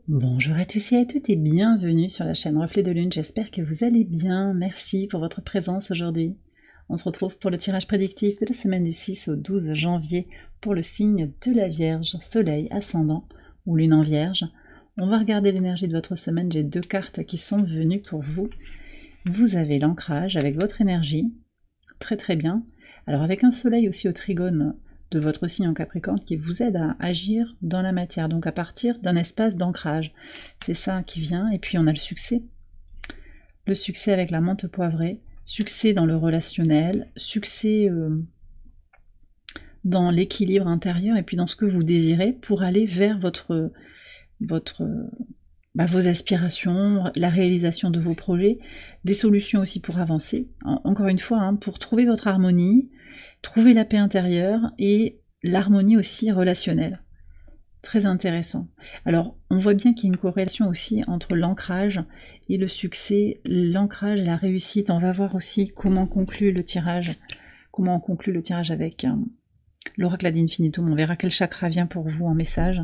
Bonjour à tous et à toutes et bienvenue sur la chaîne Reflet de Lune, j'espère que vous allez bien, merci pour votre présence aujourd'hui. On se retrouve pour le tirage prédictif de la semaine du 6 au 12 janvier pour le signe de la Vierge, Soleil, Ascendant ou Lune en Vierge. On va regarder l'énergie de votre semaine, j'ai deux cartes qui sont venues pour vous. Vous avez l'ancrage avec votre énergie, très très bien. Alors avec un Soleil aussi au trigone de votre signe en Capricorne qui vous aide à agir dans la matière, donc à partir d'un espace d'ancrage. C'est ça qui vient, et puis on a le succès. Le succès avec la menthe poivrée, succès dans le relationnel, succès dans l'équilibre intérieur, et puis dans ce que vous désirez pour aller vers vos aspirations, la réalisation de vos projets, des solutions aussi pour avancer. Encore une fois, pour trouver votre harmonie, trouver la paix intérieure et l'harmonie aussi relationnelle. Très intéressant. Alors, on voit bien qu'il y a une corrélation aussi entre l'ancrage et le succès, l'ancrage et la réussite. On va voir aussi comment conclut le tirage, avec l'oracle ad infinitum. On verra quel chakra vient pour vous en message.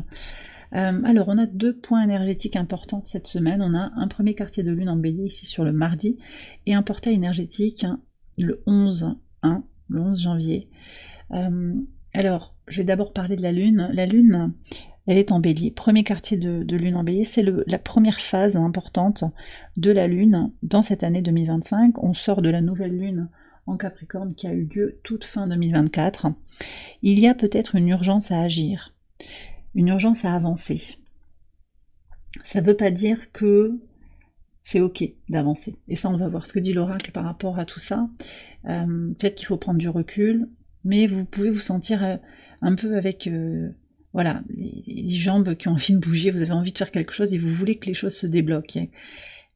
Alors, on a deux points énergétiques importants cette semaine. On a un premier quartier de lune en bélier ici sur le mardi et un portail énergétique le 11 janvier. Alors, je vais d'abord parler de la lune. La lune, elle est en bélier. Premier quartier de lune en bélier, c'est la première phase importante de la lune dans cette année 2025. On sort de la nouvelle lune en Capricorne qui a eu lieu toute fin 2024. Il y a peut-être une urgence à agir, une urgence à avancer. Ça ne veut pas dire que c'est ok d'avancer. Et ça, on va voir ce que dit l'oracle par rapport à tout ça. Peut-être qu'il faut prendre du recul, mais vous pouvez vous sentir un peu avec voilà, les jambes qui ont envie de bouger, vous avez envie de faire quelque chose et vous voulez que les choses se débloquent.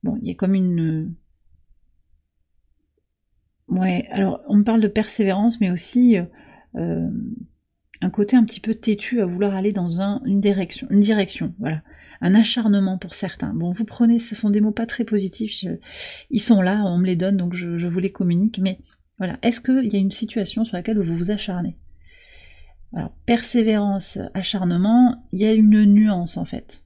Bon, il y a comme une... Ouais, alors on me parle de persévérance, mais aussi un côté un petit peu têtu à vouloir aller dans une direction, voilà. Un acharnement pour certains. Bon, vous prenez, ce sont des mots pas très positifs, ils sont là, on me les donne, donc je vous les communique, mais voilà. Est-ce qu'il y a une situation sur laquelle vous vous acharnez? Alors, persévérance, acharnement, il y a une nuance en fait.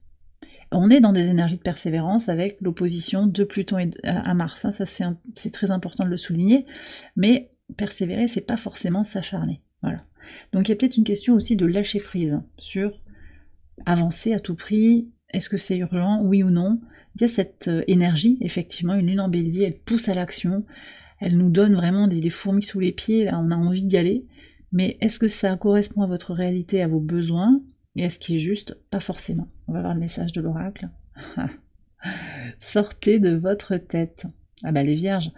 On est dans des énergies de persévérance avec l'opposition de Pluton à Mars, ça c'est très important de le souligner, mais persévérer, c'est pas forcément s'acharner, voilà. Donc il y a peut-être une question aussi de lâcher prise sur avancer à tout prix, est-ce que c'est urgent, oui ou non. Il y a cette énergie, effectivement, une lune en bélier, elle pousse à l'action, elle nous donne vraiment des fourmis sous les pieds, là, on a envie d'y aller, mais est-ce que ça correspond à votre réalité, à vos besoins, et est-ce qu'il est juste? Pas forcément. On va voir le message de l'oracle. Sortez de votre tête. Ah bah les vierges,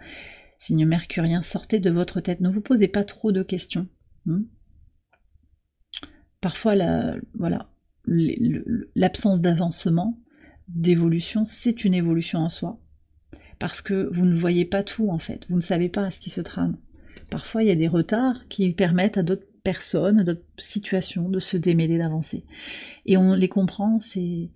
signe mercurien, sortez de votre tête, ne vous posez pas trop de questions. Parfois, l'absence d'avancement, d'évolution, c'est une évolution en soi. Parce que vous ne voyez pas tout, en fait. Vous ne savez pas ce qui se trame. Parfois, il y a des retards qui permettent à d'autres personnes, à d'autres situations, de se démêler, d'avancer. Et on les comprend, ces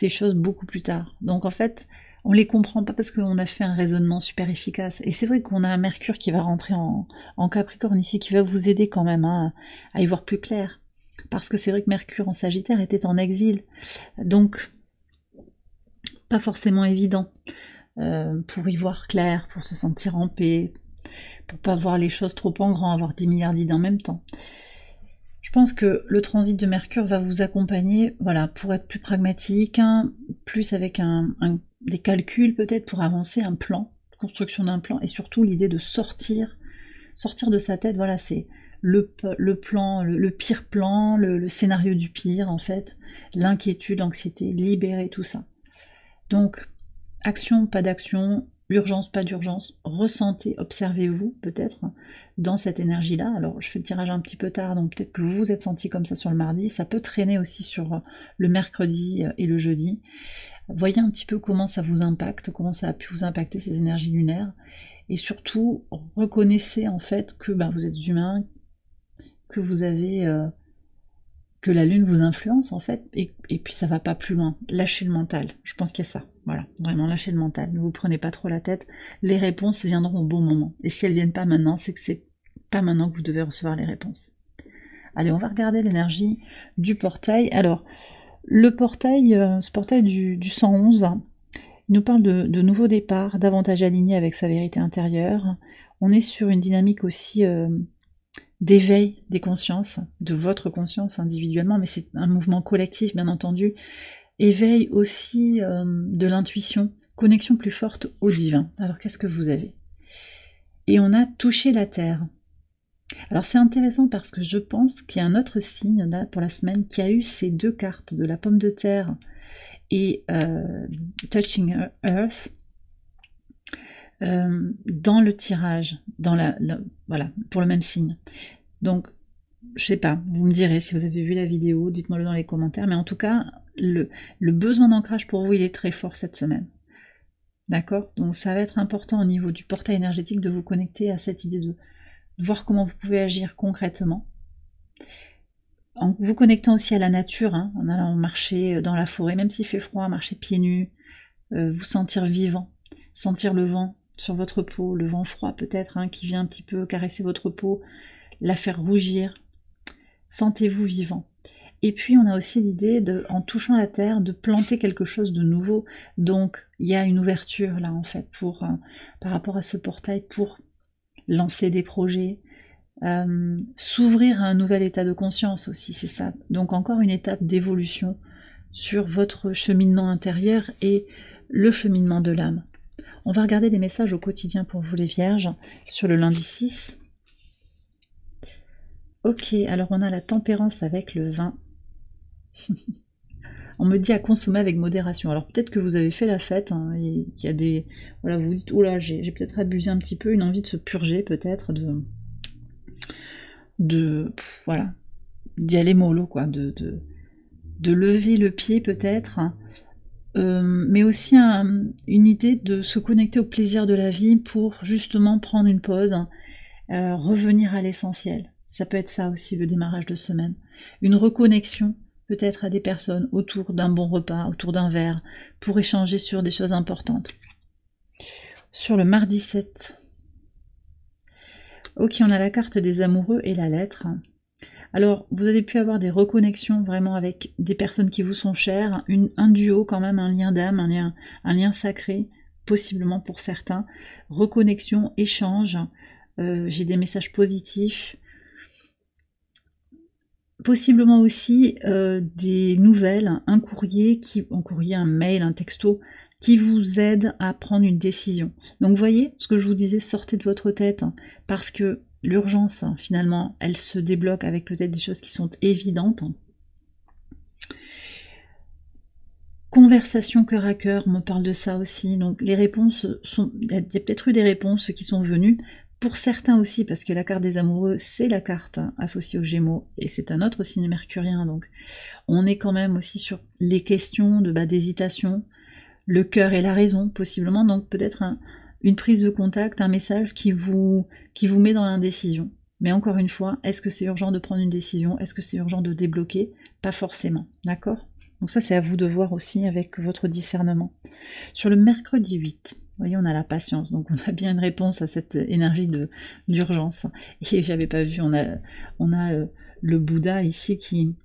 choses, beaucoup plus tard. Donc, en fait, on les comprend pas parce qu'on a fait un raisonnement super efficace. Et c'est vrai qu'on a un Mercure qui va rentrer en Capricorne ici, qui va vous aider quand même à y voir plus clair. Parce que c'est vrai que Mercure en Sagittaire était en exil. Donc, pas forcément évident pour y voir clair, pour se sentir en paix, pour pas voir les choses trop en grand, avoir 10 milliards d'idées en même temps. Je pense que le transit de Mercure va vous accompagner, voilà, pour être plus pragmatique, plus avec des calculs peut-être pour avancer, un plan, construction d'un plan, et surtout l'idée de sortir de sa tête, voilà, c'est le plan, le pire plan, le scénario du pire en fait, l'inquiétude, l'anxiété, libérer tout ça. Donc, action, pas d'action, urgence, pas d'urgence, ressentez, observez-vous peut-être dans cette énergie-là. Alors je fais le tirage un petit peu tard, donc peut-être que vous vous êtes senti comme ça sur le mardi, ça peut traîner aussi sur le mercredi et le jeudi. Voyez un petit peu comment ça vous impacte, comment ça a pu vous impacter ces énergies lunaires, et surtout reconnaissez en fait que vous êtes humain, que vous avez... que la lune vous influence en fait, et puis ça va pas plus loin. Lâchez le mental, je pense qu'il y a ça. Voilà, vraiment lâchez le mental, ne vous prenez pas trop la tête, les réponses viendront au bon moment. Et si elles viennent pas maintenant, c'est que c'est pas maintenant que vous devez recevoir les réponses. Allez, on va regarder l'énergie du portail. Alors, Le portail, ce portail du 111, il nous parle de nouveaux départs, davantage aligné avec sa vérité intérieure. On est sur une dynamique aussi d'éveil des consciences, de votre conscience individuellement, mais c'est un mouvement collectif, bien entendu. Éveil aussi de l'intuition, connexion plus forte au divin. Alors qu'est-ce que vous avez? Et on a touché la terre. Alors c'est intéressant parce que je pense qu'il y a un autre signe là pour la semaine qui a eu ces deux cartes de la pomme de terre et Touching Earth dans le tirage, voilà, pour le même signe. Donc, je sais pas, vous me direz si vous avez vu la vidéo, dites-moi-le dans les commentaires, mais en tout cas, le besoin d'ancrage pour vous, il est très fort cette semaine. D'accord? Donc ça va être important au niveau du portail énergétique de vous connecter à cette idée de voir comment vous pouvez agir concrètement. En vous connectant aussi à la nature, hein, en allant marcher dans la forêt, même s'il fait froid, marcher pieds nus, vous sentir vivant, sentir le vent sur votre peau, le vent froid peut-être, hein, qui vient un petit peu caresser votre peau, la faire rougir. Sentez-vous vivant. Et puis on a aussi l'idée de, en touchant la terre, de planter quelque chose de nouveau. Donc il y a une ouverture là en fait pour par rapport à ce portail pour lancer des projets, s'ouvrir à un nouvel état de conscience aussi, c'est ça. Donc encore une étape d'évolution sur votre cheminement intérieur et le cheminement de l'âme. On va regarder des messages au quotidien pour vous les vierges sur le lundi 6. Ok, alors on a la tempérance avec le vin. On me dit à consommer avec modération. Alors peut-être que vous avez fait la fête, hein, et qu'il y a des... Voilà, vous vous dites, oh là, j'ai peut-être abusé un petit peu, une envie de se purger peut-être, voilà, d'y aller mollo, quoi, de lever le pied peut-être, mais aussi une idée de se connecter au plaisir de la vie pour justement prendre une pause, revenir à l'essentiel. Ça peut être ça aussi le démarrage de semaine. Une reconnexion peut-être à des personnes autour d'un bon repas, autour d'un verre, pour échanger sur des choses importantes. Sur le mardi 7. Ok, on a la carte des amoureux et la lettre. Alors, vous avez pu avoir des reconnexions vraiment avec des personnes qui vous sont chères, un duo quand même, un lien d'âme, un lien sacré, possiblement pour certains. Reconnexion, échange, j'ai des messages positifs. Possiblement aussi des nouvelles, un courrier, un mail, un texto, qui vous aide à prendre une décision. Donc vous voyez, ce que je vous disais, sortez de votre tête, hein, parce que l'urgence, hein, finalement, elle se débloque avec peut-être des choses qui sont évidentes. Conversation cœur à cœur, on me parle de ça aussi. Donc les réponses sont... Il y a peut-être eu des réponses qui sont venues. Pour certains aussi, parce que la carte des amoureux, c'est la carte associée aux Gémeaux, et c'est un autre signe mercurien, donc on est quand même aussi sur les questions d'hésitation, le cœur et la raison, possiblement, donc peut-être une prise de contact, un message qui vous met dans l'indécision. Mais encore une fois, est-ce que c'est urgent de prendre une décision? Est-ce que c'est urgent de débloquer? Pas forcément, d'accord? Donc ça, c'est à vous de voir aussi avec votre discernement. Sur le mercredi 8, vous voyez, on a la patience, donc on a bien une réponse à cette énergie d'urgence. Et j'avais pas vu, on a le Bouddha ici qui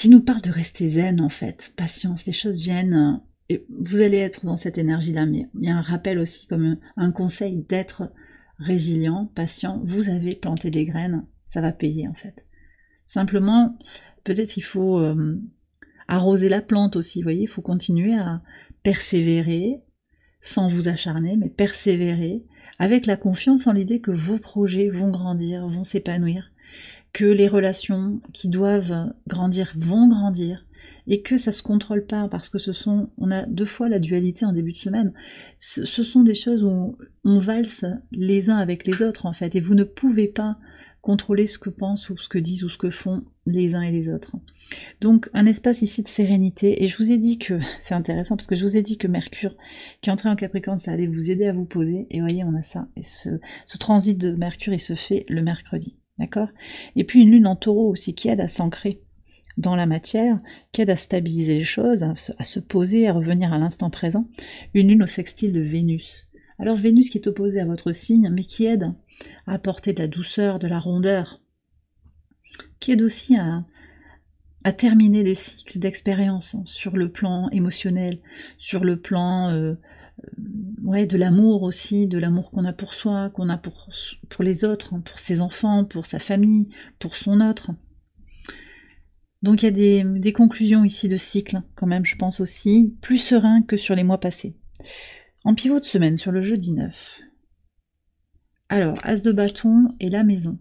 nous parle de rester zen en fait. Patience, les choses viennent, et vous allez être dans cette énergie-là, mais il y a un rappel aussi, comme un conseil d'être résilient, patient. Vous avez planté des graines, ça va payer en fait. Simplement, peut-être il faut arroser la plante aussi, vous voyez, il faut continuer à persévérer, sans vous acharner, mais persévérer, avec la confiance en l'idée que vos projets vont grandir, vont s'épanouir, que les relations qui doivent grandir vont grandir, et que ça se contrôle pas, parce que on a 2 fois la dualité en début de semaine, ce sont des choses où on valse les uns avec les autres en fait, et vous ne pouvez pas contrôler ce que pensent ou ce que disent ou ce que font les uns et les autres. Donc un espace ici de sérénité, et je vous ai dit que, c'est intéressant parce que je vous ai dit que Mercure qui est entré en Capricorne, ça allait vous aider à vous poser, et vous voyez on a ça, et ce transit de Mercure il se fait le mercredi, d'accord? Et puis une lune en taureau aussi qui aide à s'ancrer dans la matière, qui aide à stabiliser les choses, à se poser, à revenir à l'instant présent, une lune au sextile de Vénus. Alors Vénus qui est opposée à votre signe, mais qui aide à apporter de la douceur, de la rondeur, qui aide aussi à terminer des cycles d'expérience sur le plan émotionnel, sur le plan ouais, de l'amour aussi, de l'amour qu'on a pour soi, qu'on a pour les autres, pour ses enfants, pour sa famille, pour son autre. Donc il y a des conclusions ici de cycle, quand même, je pense aussi, plus serein que sur les mois passés. En pivot de semaine, sur le jeudi 9. Alors, As de bâton et la maison.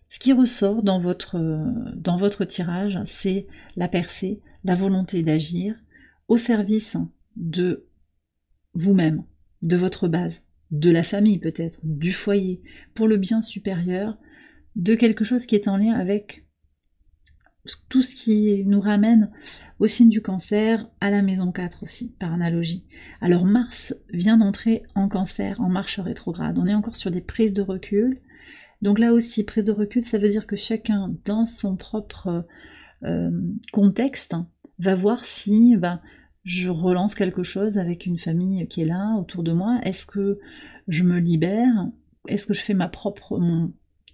Ce qui ressort dans votre tirage, c'est la percée, la volonté d'agir au service de vous-même, de votre base, de la famille peut-être, du foyer, pour le bien supérieur, de quelque chose qui est en lien avec tout ce qui nous ramène au signe du cancer, à la maison 4 aussi, par analogie. Alors Mars vient d'entrer en cancer, en marche rétrograde. On est encore sur des prises de recul. Donc là aussi, prise de recul, ça veut dire que chacun, dans son propre contexte, va voir si je relance quelque chose avec une famille qui est là, autour de moi. Est-ce que je me libère? Est-ce que je fais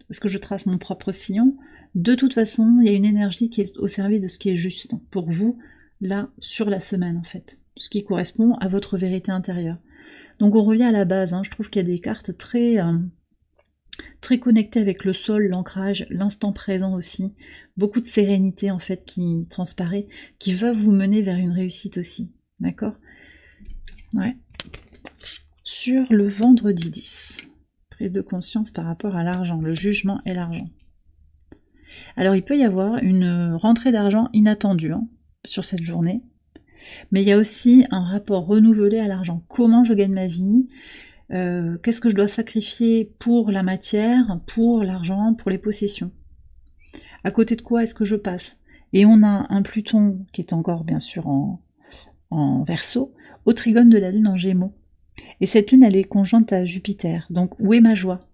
est-ce que je trace mon propre sillon? De toute façon, il y a une énergie qui est au service de ce qui est juste pour vous, là, sur la semaine, en fait. Ce qui correspond à votre vérité intérieure. Donc on revient à la base, hein. Je trouve qu'il y a des cartes très connectées avec le sol, l'ancrage, l'instant présent aussi. Beaucoup de sérénité, en fait, qui transparaît, qui va vous mener vers une réussite aussi. D'accord? Ouais. Sur le vendredi 10. Prise de conscience par rapport à l'argent, le jugement et l'argent. Alors il peut y avoir une rentrée d'argent inattendue sur cette journée, mais il y a aussi un rapport renouvelé à l'argent. Comment je gagne ma vie? Qu'est-ce que je dois sacrifier pour la matière, pour l'argent, pour les possessions? À côté de quoi est-ce que je passe? Et on a un Pluton qui est encore bien sûr en Verseau, au trigone de la Lune en Gémeaux. Et cette Lune, elle est conjointe à Jupiter. Donc où est ma joie?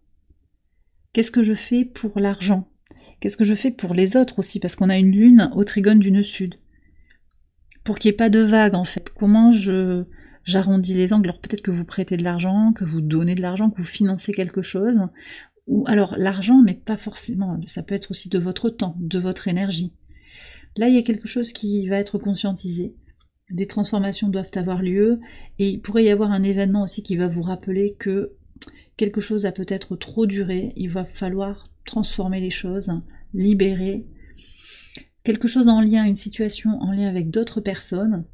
Qu'est-ce que je fais pour l'argent? Qu'est-ce que je fais pour les autres aussi? Parce qu'on a une Lune au trigone du nœud sud. Pour qu'il n'y ait pas de vague, en fait. Comment j'arrondis les angles? Alors peut-être que vous prêtez de l'argent, que vous donnez de l'argent, que vous financez quelque chose. Ou alors l'argent, mais pas forcément. Ça peut être aussi de votre temps, de votre énergie. Là, il y a quelque chose qui va être conscientisé. Des transformations doivent avoir lieu. Et il pourrait y avoir un événement aussi qui va vous rappeler que quelque chose a peut-être trop duré. Il va falloir transformer les choses, libérer quelque chose en lien, une situation en lien avec d'autres personnes,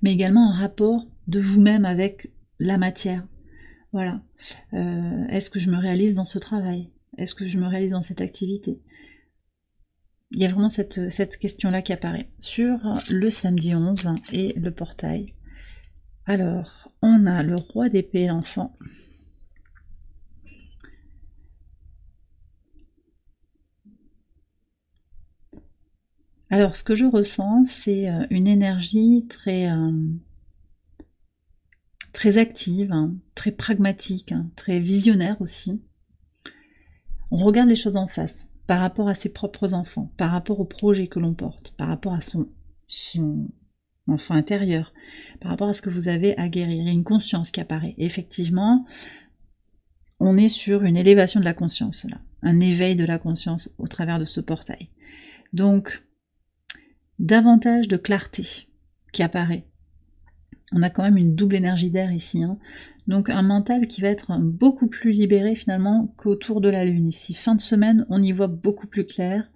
mais également un rapport de vous-même avec la matière. Voilà. Est-ce que je me réalise dans ce travail? Est-ce que je me réalise dans cette activité? Il y a vraiment cette question-là qui apparaît sur le samedi 11 et le portail. Alors, on a le roi d'épée, l'enfant. Alors, ce que je ressens, c'est une énergie très active, très pragmatique, très visionnaire aussi. On regarde les choses en face, par rapport à ses propres enfants, par rapport au projet que l'on porte, par rapport à son enfant intérieur, par rapport à ce que vous avez à guérir. Il y a une conscience qui apparaît. Et effectivement, on est sur une élévation de la conscience, là, un éveil de la conscience au travers de ce portail. Donc, davantage de clarté qui apparaît. On a quand même une double énergie d'air ici. Donc un mental qui va être beaucoup plus libéré finalement qu'autour de la Lune ici. Fin de semaine, on y voit beaucoup plus clair.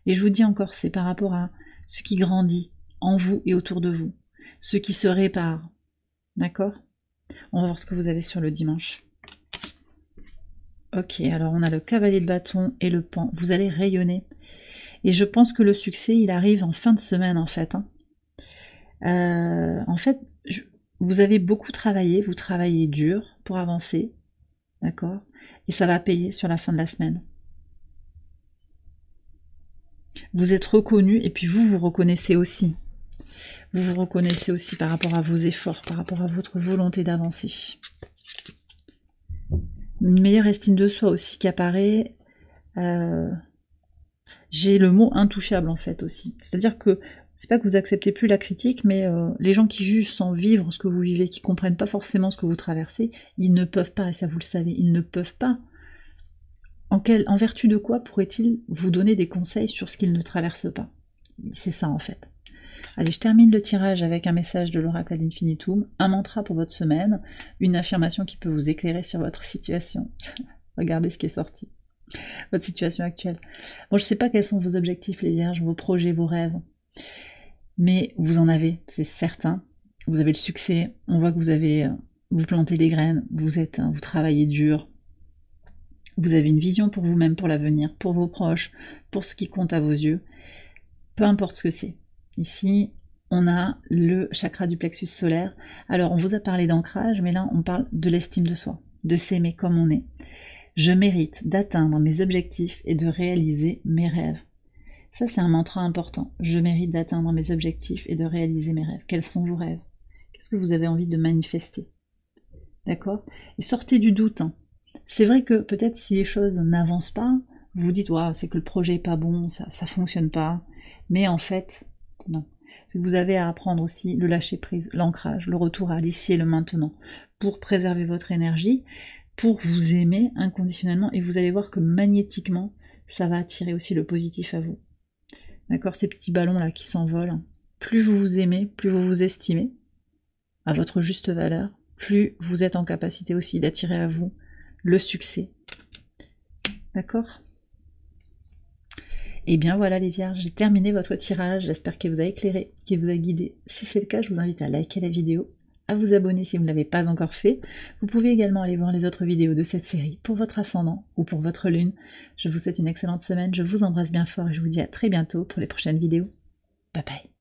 Et je vous dis encore, c'est par rapport à ce qui grandit en vous et autour de vous. Ce qui se répare. D'accord? On va voir ce que vous avez sur le dimanche. Ok, alors on a le cavalier de bâton et le pan. Vous allez rayonner. Et je pense que le succès, il arrive en fin de semaine, en fait. Vous avez beaucoup travaillé, vous travaillez dur pour avancer, d'accord? Et ça va payer sur la fin de la semaine. Vous êtes reconnu et puis vous reconnaissez aussi. Vous vous reconnaissez aussi par rapport à vos efforts, par rapport à votre volonté d'avancer. Une meilleure estime de soi aussi qui apparaît. J'ai le mot intouchable en fait aussi. C'est-à-dire que c'est pas que vous acceptez plus la critique, mais les gens qui jugent sans vivre ce que vous vivez, qui comprennent pas forcément ce que vous traversez, ils ne peuvent pas, et ça vous le savez, ils ne peuvent pas en vertu de quoi pourrait-il vous donner des conseils sur ce qu'il ne traverse pas? C'est ça en fait. Allez, je termine le tirage avec un message de l'oracle ad infinitum, un mantra pour votre semaine, une affirmation qui peut vous éclairer sur votre situation. Regardez ce qui est sorti. Votre situation actuelle. Bon, je ne sais pas quels sont vos objectifs, les vierges, vos projets, vos rêves, mais vous en avez, c'est certain. Vous avez le succès, on voit que vous plantez des graines, vous travaillez dur, vous avez une vision pour vous-même, pour l'avenir, pour vos proches, pour ce qui compte à vos yeux, peu importe ce que c'est. Ici, on a le chakra du plexus solaire. Alors, on vous a parlé d'ancrage, mais là, on parle de l'estime de soi, de s'aimer comme on est. Je mérite d'atteindre mes objectifs et de réaliser mes rêves. Ça, c'est un mantra important. Je mérite d'atteindre mes objectifs et de réaliser mes rêves. Quels sont vos rêves? Qu'est-ce que vous avez envie de manifester? D'accord? Et sortez du doute. Hein. C'est vrai que peut-être si les choses n'avancent pas, vous vous dites wow, c'est que le projet n'est pas bon, ça ne fonctionne pas. Mais en fait, non. Vous avez à apprendre aussi le lâcher-prise, l'ancrage, le retour à l'ici et le maintenant, pour préserver votre énergie, pour vous aimer inconditionnellement, et vous allez voir que magnétiquement, ça va attirer aussi le positif à vous. D'accord, ces petits ballons-là qui s'envolent. Plus vous vous aimez, plus vous vous estimez, à votre juste valeur, plus vous êtes en capacité aussi d'attirer à vous le succès. D'accord ? Et bien voilà les vierges, j'ai terminé votre tirage, j'espère qu'il vous a éclairé, qu'il vous a guidé. Si c'est le cas, je vous invite à liker la vidéo, à vous abonner si vous ne l'avez pas encore fait. Vous pouvez également aller voir les autres vidéos de cette série pour votre ascendant ou pour votre lune. Je vous souhaite une excellente semaine, je vous embrasse bien fort et je vous dis à très bientôt pour les prochaines vidéos. Bye bye.